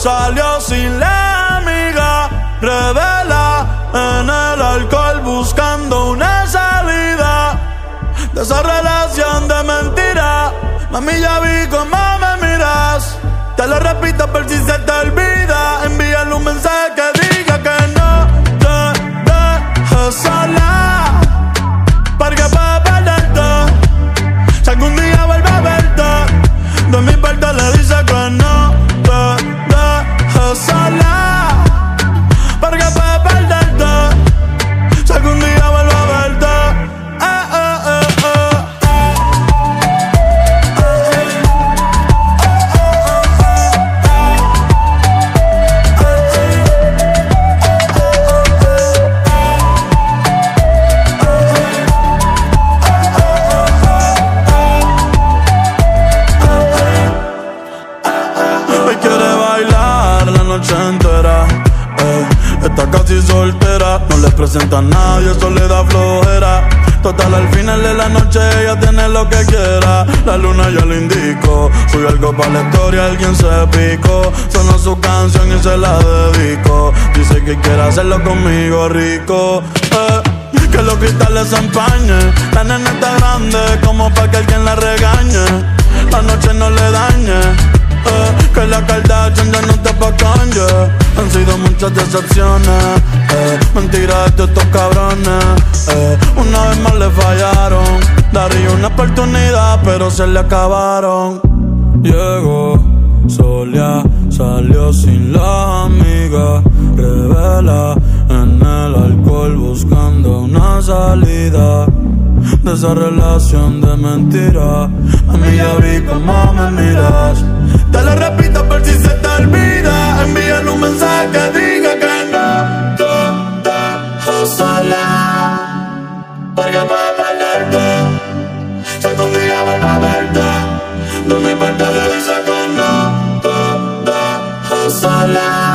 Salió sin la amiga, revela en el alcohol buscando una salida de esa relación de mentira. Mami, ya vi cómo me miras. Te lo repito por si se te olvida. Envíale un mensaje que diga que no te dejes sola, porque puedo perderte si algún día vuelve a verte. De mi parte le dice que no te dejes sola, porque puedo perderte si algún día vuelve a verte. Está casi soltera, no le presenta a nadie, eso le da flojera. Total, al final de la noche ella tiene lo que quiera. La luna ya le indicó, subió algo para la historia, alguien se picó. Sonó su canción y se la dedico. Dice que quiere hacerlo conmigo rico, que los cristales se empañen. La nena está grande como para que alguien la regañe. La noche no le dañe, que la Kardashian ya no te pa' Kanye. Han sido muchas decepciones, mentiras de estos cabrones. Una vez más le fallaron, daría una oportunidad pero se le acabaron. Llegó sola, salió sin la amiga, revela en el alcohol buscando una salida de esa relación de mentira. A mí ya vi cómo me miras. Te lo repito por si se te olvida. Envíale un mensaje que diga que no te dejes sola, porque puedo perderte si algún día vuelvo a verte. De mi parte le dice que no te dejes sola.